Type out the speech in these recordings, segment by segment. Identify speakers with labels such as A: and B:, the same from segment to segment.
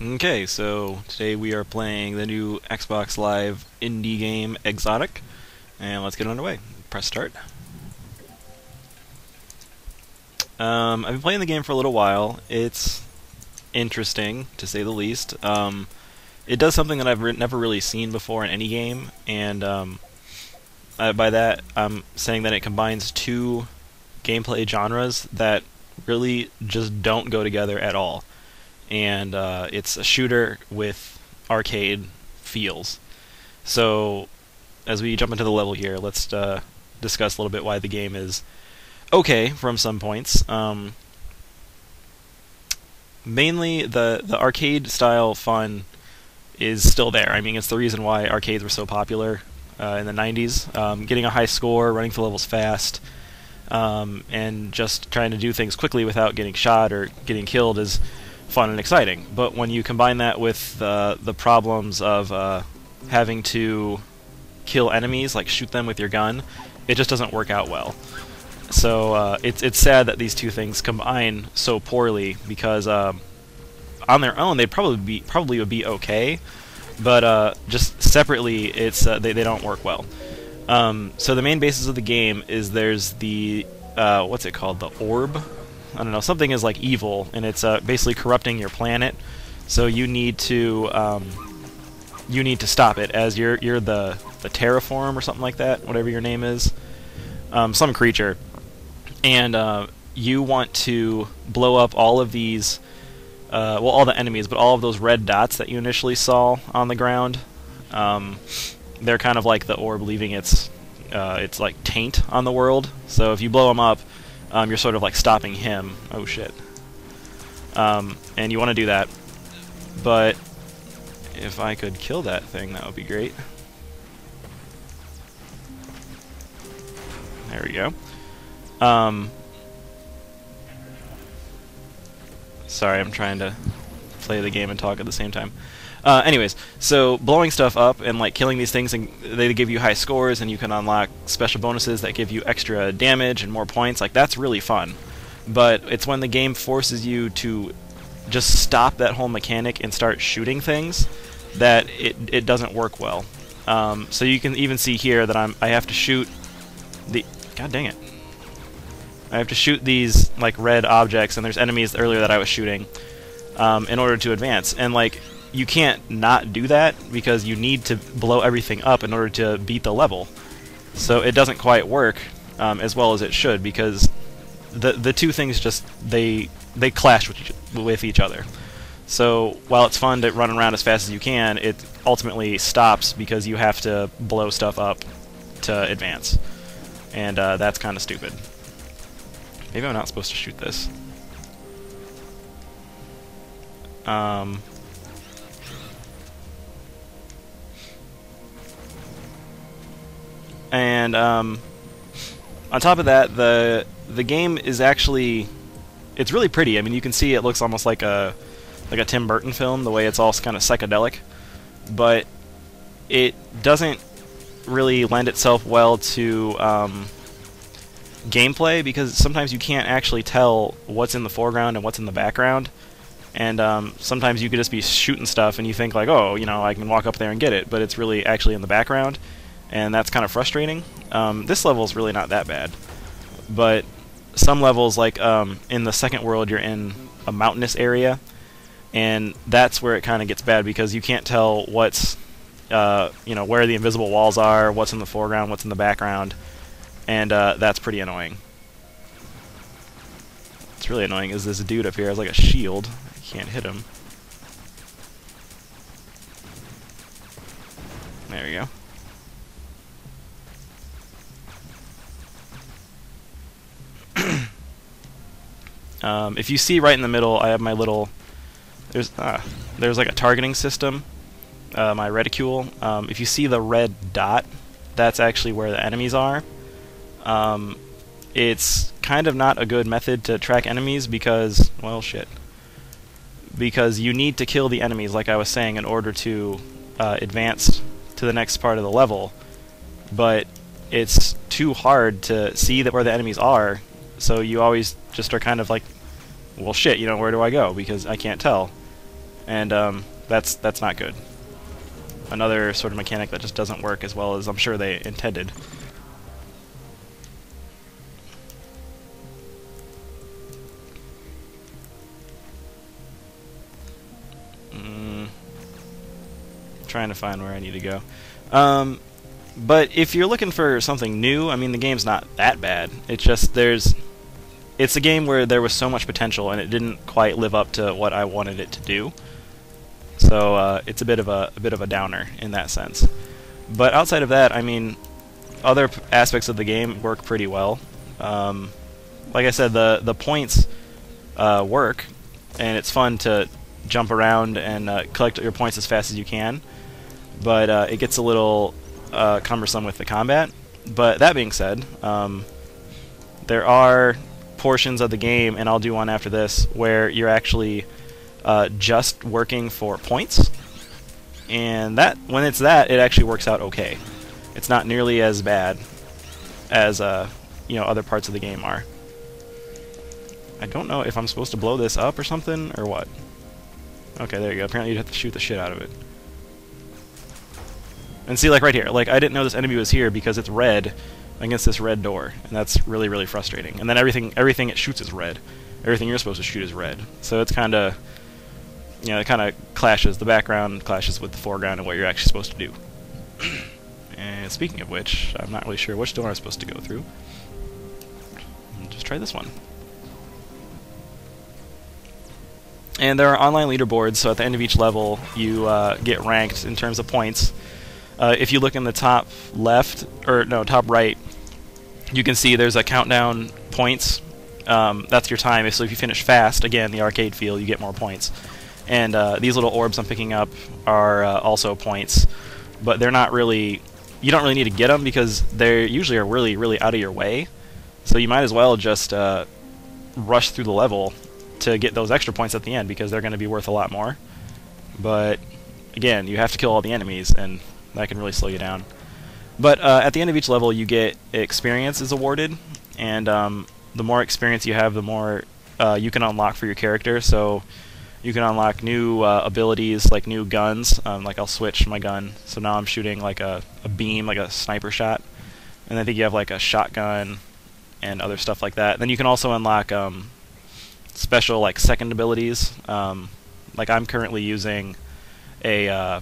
A: Okay, so today we are playing the new Xbox Live indie game Xotic, and let's get underway. Press start. I've been playing the game for a little while. It's interesting, to say the least. It does something that I've never really seen before in any game, and by that I'm saying that it combines two gameplay genres that really just don't go together at all. And it's a shooter with arcade feels. So, as we jump into the level here, let's discuss a little bit why the game is okay from some points. Mainly, the arcade style fun is still there. I mean, it's the reason why arcades were so popular in the 90s. Getting a high score, running through levels fast, and just trying to do things quickly without getting shot or getting killed is fun and exciting. But when you combine that with the problems of having to kill enemies, like shoot them with your gun, it just doesn't work out well. So it's sad that these two things combine so poorly, because on their own they probably would be okay, but just separately they don't work well. So the main basis of the game is there's the what's it called, the orb. I don't know, something is like evil, and it's basically corrupting your planet. So you need to stop it, as you're the terraform or something like that, whatever your name is, some creature, and you want to blow up all of these, well, all the enemies, but all of those red dots that you initially saw on the ground. They're kind of like the orb leaving its like taint on the world. So if you blow them up, you're sort of like stopping him. Oh shit. And you want to do that. But if I could kill that thing, that would be great. There we go. Sorry, I'm trying to play the game and talk at the same time. Anyways, so blowing stuff up and like killing these things, and they give you high scores, and you can unlock special bonuses that give you extra damage and more points. Like, that's really fun. But it's when the game forces you to just stop that whole mechanic and start shooting things that it doesn't work well. So you can even see here that I have to shoot the, god dang it, I have to shoot these like red objects, and there's enemies earlier that I was shooting in order to advance, and like, you can't not do that, because you need to blow everything up in order to beat the level. So it doesn't quite work as well as it should, because the two things just they clash with each other. So while it's fun to run around as fast as you can, it ultimately stops because you have to blow stuff up to advance, and that's kind of stupid. Maybe I'm not supposed to shoot this. And on top of that, the game is actually, it's really pretty. I mean, you can see it looks almost like a Tim Burton film, the way it's all kind of psychedelic, but it doesn't really lend itself well to gameplay, because sometimes you can't actually tell what's in the foreground and what's in the background. And sometimes you could just be shooting stuff and you think like, oh, you know, I can walk up there and get it, but it's really actually in the background. And that's kind of frustrating. This level is really not that bad, but some levels, like in the second world, you're in a mountainous area, and that's where it kind of gets bad, because you can't tell what's, you know, where the invisible walls are, what's in the foreground, what's in the background, and that's pretty annoying. What's really annoying is this dude up here has like a shield. I can't hit him. There we go. If you see right in the middle, I have my little, there's like a targeting system, my reticule. If you see the red dot, that's actually where the enemies are. It's kind of not a good method to track enemies, because, well, shit, because you need to kill the enemies, like I was saying, in order to advance to the next part of the level. But it's too hard to see where the enemies are, so you always just are kind of like, well, shit, you know, where do I go? Because I can't tell. and that's not good. Another sort of mechanic that just doesn't work as well as I'm sure they intended. Trying to find where I need to go. But if you're looking for something new, I mean, the game's not that bad. It's just it's a game where there was so much potential and it didn't quite live up to what I wanted it to do. So it's a bit of a downer in that sense. But outside of that, I mean, other aspects of the game work pretty well. Like I said, the points work, and it's fun to jump around and collect your points as fast as you can. But it gets a little cumbersome with the combat. But that being said, there are portions of the game, and I'll do one after this, where you're actually just working for points, and when it's that, it actually works out okay. It's not nearly as bad as other parts of the game are. I don't know if I'm supposed to blow this up or something, or what. Okay, there you go. Apparently you'd have to shoot the shit out of it. And see, like right here, like I didn't know this enemy was here because it's red against this red door, and that's really, really frustrating. And then everything it shoots is red. Everything you're supposed to shoot is red. So it's kind of, it kind of clashes. The background clashes with the foreground and what you're actually supposed to do. And speaking of which, I'm not really sure which door I'm supposed to go through. Just try this one. And there are online leaderboards, so at the end of each level, you get ranked in terms of points. If you look in the top left, or no, top right, you can see there's a countdown points. That's your time. So if you finish fast, again, the arcade feel, you get more points. And these little orbs I'm picking up are also points, but they're not really, you don't really need to get them because they usually are really, really out of your way. So you might as well just rush through the level to get those extra points at the end because they're going to be worth a lot more. But again, you have to kill all the enemies, and that can really slow you down. But at the end of each level, you get experience is awarded, and the more experience you have, the more you can unlock for your character. So you can unlock new abilities, like new guns. Like I'll switch my gun, so now I'm shooting like a beam, like a sniper shot. And I think you have like a shotgun and other stuff like that. Then you can also unlock special like second abilities. Like I'm currently using a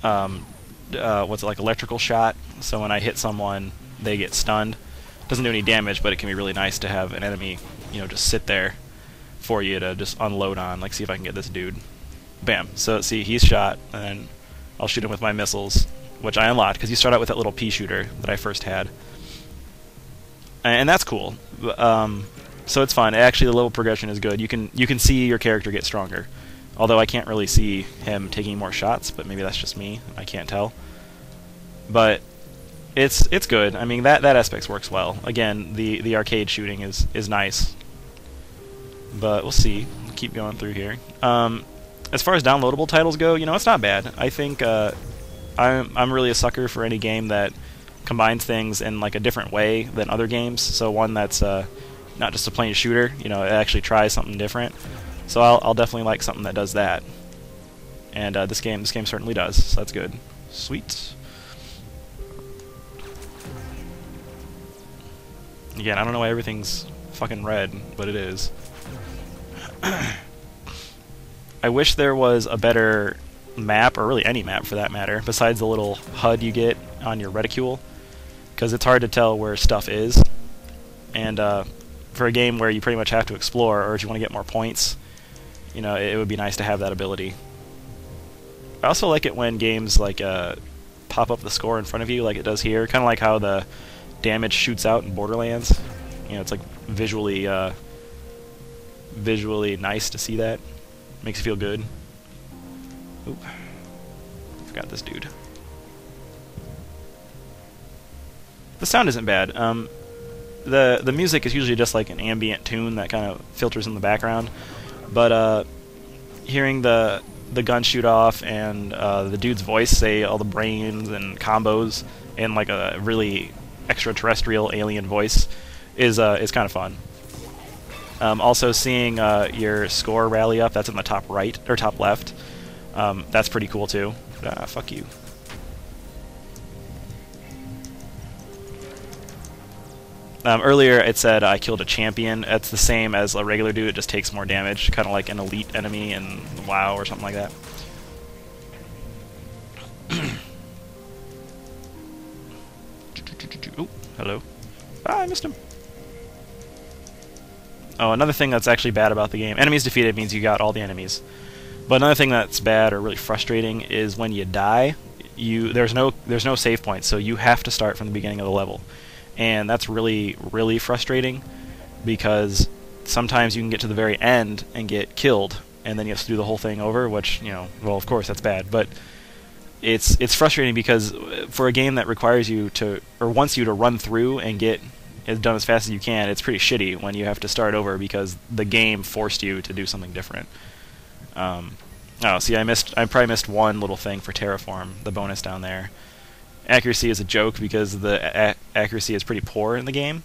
A: what's it, like electrical shot. So when I hit someone, they get stunned. Doesn't do any damage, but it can be really nice to have an enemy, just sit there for you to just unload on. Like, see if I can get this dude. Bam. So see, he's shot, and then I'll shoot him with my missiles, which I unlocked because you start out with that little pea shooter that I first had, and that's cool. So it's fun. Actually, the level progression is good. You can see your character get stronger. Although I can't really see him taking more shots, but maybe that's just me. I can't tell. But it's good. I mean, that aspect works well. Again, the arcade shooting is nice. But we'll see. Keep going through here. As far as downloadable titles go, it's not bad. I think I'm really a sucker for any game that combines things in like a different way than other games. So one that's not just a plain shooter. It actually tries something different. So I'll definitely like something that does that. And this game certainly does. So that's good. Sweet. Again, I don't know why everything's fucking red, but it is. I wish there was a better map, or really any map for that matter, besides the little HUD you get on your reticule, because it's hard to tell where stuff is. And for a game where you pretty much have to explore, or if you want to get more points, it would be nice to have that ability. I also like it when games like pop up the score in front of you, like it does here, kind of like how the damage shoots out in Borderlands. It's like visually nice to see that. Makes you feel good. Oop. Forgot this dude. The sound isn't bad. The music is usually just like an ambient tune that kind of filters in the background. But hearing the gun shoot off and the dude's voice say all the brains and combos in like a really extraterrestrial alien voice is kind of fun. Also seeing your score rally up, that's in the top right, or top left. That's pretty cool too. Ah, fuck you. Earlier it said I killed a champion. That's the same as a regular dude, it just takes more damage, kind of like an elite enemy in WoW or something like that. Ooh, hello. Ah, I missed him. Oh, another thing that's actually bad about the game, enemies defeated means you got all the enemies. But another thing that's bad or really frustrating is when you die, there's no save point, so you have to start from the beginning of the level. And that's really, really frustrating because sometimes you can get to the very end and get killed, and then you have to do the whole thing over, which, you know, well, of course that's bad, but it's frustrating because for a game that requires you to, or wants you to run through and get it done as fast as you can, it's pretty shitty when you have to start over because the game forced you to do something different. Oh, see, I probably missed one little thing for Terraform, the bonus down there. Accuracy is a joke because the accuracy is pretty poor in the game,